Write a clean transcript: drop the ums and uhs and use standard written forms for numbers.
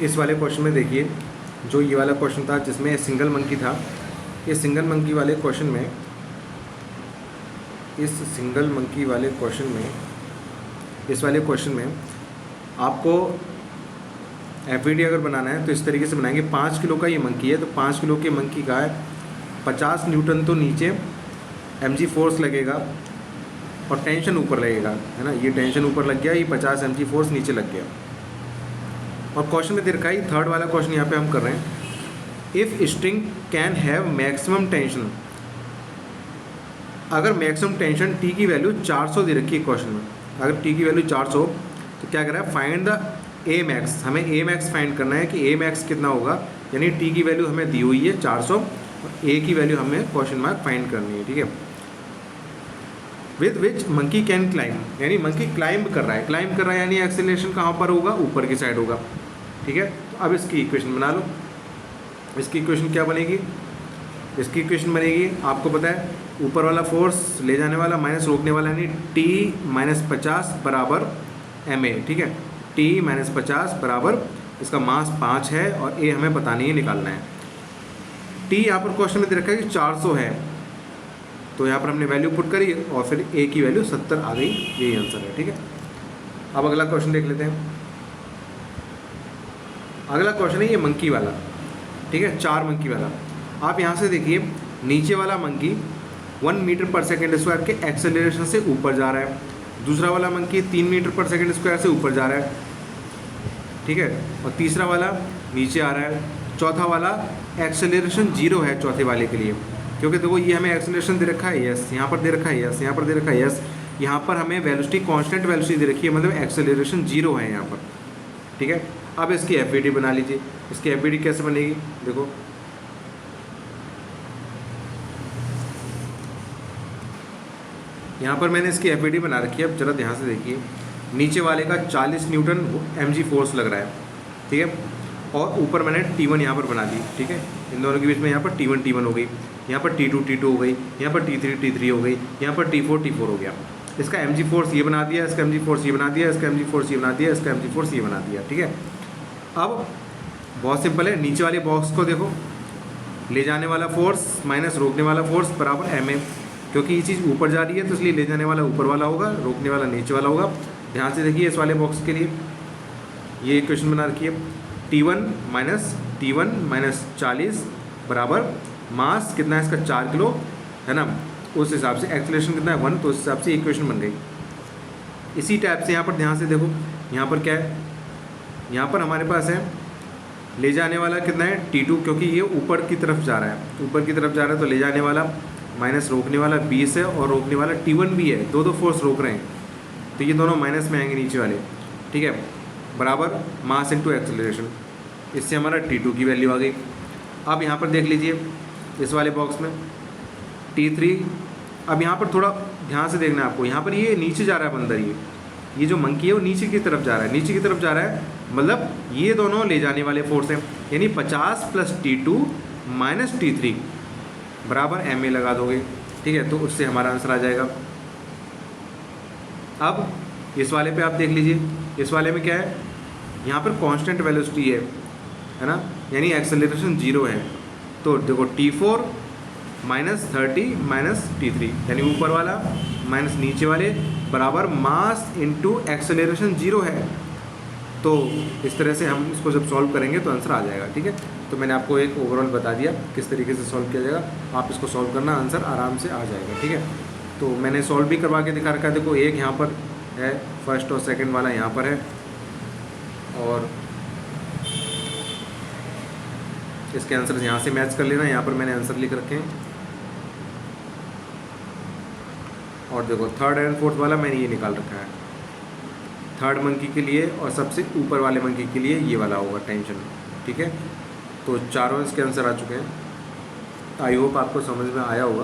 इस वाले क्वेश्चन में देखिए, जो ये वाला क्वेश्चन था जिसमें सिंगल मंकी था, इस सिंगल मंकी वाले क्वेश्चन में इस वाले क्वेश्चन में आपको एफवीडी अगर बनाना है तो इस तरीके से बनाएंगे। 5 किलो का ये मंकी है, तो 5 किलो के मंकी का है 50 न्यूटन तो नीचे mg फोर्स लगेगा और टेंशन ऊपर लगेगा, है ना। ये टेंशन ऊपर लग गया, ये 50 mg फोर्स नीचे लग गया। और क्वेश्चन में दे रखा है, थर्ड वाला क्वेश्चन यहाँ पे हम कर रहे हैं, if string can have maximum tension, अगर मैक्सिमम टेंशन टी की वैल्यू 400 दे रखी है क्वेश्चन में, अगर टी की वैल्यू 400 तो क्या कर रहा है, फाइंड द ए मैक्स। हमें ए मैक्स फाइंड करना है कि ए मैक्स कितना होगा, यानी टी की वैल्यू हमें दी हुई है 400 और ए की वैल्यू हमें क्वेश्चन मार्क फाइंड करनी है, ठीक है। With which monkey can climb, यानी मंकी क्लाइंब कर रहा है, यानी एक्सेलरेशन कहाँ पर होगा, ऊपर की साइड होगा, ठीक है। तो अब इसकी इक्वेशन बना लो। इसकी इक्वेशन क्या बनेगी, इसकी इक्वेशन बनेगी, आपको पता है ऊपर वाला फोर्स ले जाने वाला माइनस रोकने वाला, यानी टी माइनस 50 बराबर एम ए, ठीक है। टी माइनस 50 बराबर, इसका मास 5 है और ए हमें पता नहीं है, निकालना है। टी यहाँ पर क्वेश्चन में दे रखा है कि 400 है, तो यहाँ पर हमने वैल्यू पुट करी और फिर ए की वैल्यू 70 आ गई, यही आंसर है, ठीक है। अब अगला क्वेश्चन देख लेते हैं। अगला क्वेश्चन है ये मंकी वाला, ठीक है, 4 मंकी वाला। आप यहाँ से देखिए, नीचे वाला मंकी 1 मीटर पर सेकेंड स्क्वायर के एक्सेलरेशन से ऊपर जा रहा है, दूसरा वाला मंकी 3 मीटर पर सेकेंड स्क्वायर से ऊपर जा रहा है, ठीक है, और तीसरा वाला नीचे आ रहा है, चौथा वाला एक्सेलरेशन 0 है चौथे वाले के लिए, क्योंकि देखो ये हमें एक्सेलरेशन दे रखा है यस, यहाँ पर दे रखा है यस, यहाँ पर दे रखा है यस, यहाँ पर हमें वेलोसिटी कांस्टेंट वेलोसिटी दे रखी है, मतलब एक्सेलरेशन 0 है यहाँ पर, ठीक है। अब इसकी एफवीडी बना लीजिए। इसकी एफवीडी कैसे बनेगी, देखो यहाँ पर मैंने इसकी एफवीडी बना रखी है। अब जरा ध्यान से देखिए, नीचे वाले का 40 न्यूटन mg फोर्स लग रहा है, ठीक है, और ऊपर मैंने T1 यहाँ पर बना दी, ठीक है। इन दोनों के बीच में यहाँ पर T1 हो गई, यहाँ पर T2 हो गई, यहाँ पर T3 हो गई, यहाँ पर T4 हो गया। इसका mg फोर्स ये बना दिया, इसका mg फोर्स ये बना दिया, इसका mg फोर्स ये बना दिया, इसका mg फोर्स ये बना दिया, ठीक है। अब बहुत सिंपल है, नीचे वाले बॉक्स को देखो, ले जाने वाला फोर्स माइनस रोकने वाला फोर्स बराबर ma, क्योंकि ये चीज़ ऊपर जा रही है तो इसलिए ले जाने वाला ऊपर वाला होगा, रोकने वाला नीचे वाला होगा। ध्यान से देखिए, इस वाले बॉक्स के लिए ये इक्वेशन बना रखी है, T1 माइनस 40 बराबर मास कितना है इसका 4 किलो, है ना, उस हिसाब से एक्सेलरेशन कितना है 1, तो उस हिसाब से इक्वेशन बन गई। इसी टाइप से यहाँ पर ध्यान से देखो, यहाँ पर क्या है, यहाँ पर हमारे पास है ले जाने वाला कितना है T2, क्योंकि ये ऊपर की तरफ जा रहा है, तो ले जाने वाला माइनस रोकने वाला 20 है और रोकने वाला T1 भी है, दो फोर्स रोक रहे हैं, तो ये दोनों माइनस में आएंगे नीचे वाले, ठीक है, बराबर मास इनटू एक्सेलरेशन। इससे हमारा T2 की वैल्यू आ गई। अब यहाँ पर देख लीजिए, इस वाले बॉक्स में T3, अब यहाँ पर थोड़ा ध्यान से देखना है आपको, यहाँ पर ये नीचे जा रहा है बंदर, ये जो मंकी है वो नीचे की तरफ जा रहा है, मतलब ये दोनों ले जाने वाले फोर्स हैं, यानी 50 प्लस T2 माइनस T3 बराबर ma लगा दोगे, ठीक है, तो उससे हमारा आंसर आ जाएगा। अब इस वाले पे आप देख लीजिए, इस वाले में क्या है, यहाँ पर कांस्टेंट वेलोसिटी है ना, यानी एक्सेलरेशन 0 है, तो देखो T4 माइनस 30 माइनस T3, यानी ऊपर वाला माइनस नीचे वाले बराबर मास इनटू एक्सेलरेशन 0 है। तो इस तरह से हम इसको जब सॉल्व करेंगे तो आंसर आ जाएगा, ठीक है। तो मैंने आपको एक ओवरऑल बता दिया किस तरीके से सॉल्व किया जाएगा, आप इसको सॉल्व करना, आंसर आराम से आ जाएगा, ठीक है। तो मैंने सॉल्व भी करवा के दिखा रखा है, देखो एक यहाँ पर है, फर्स्ट और सेकंड वाला यहाँ पर है, और इसके आंसर यहाँ से मैच कर लेना, यहाँ पर मैंने आंसर लिख रखे हैं, और देखो थर्ड एंड फोर्थ वाला मैंने ये निकाल रखा है, थर्ड मंकी के लिए और सबसे ऊपर वाले मंकी के लिए ये वाला होगा टेंशन, ठीक है। तो चारों इसके आंसर आ चुके हैं। आई होप आपको समझ में आया होगा।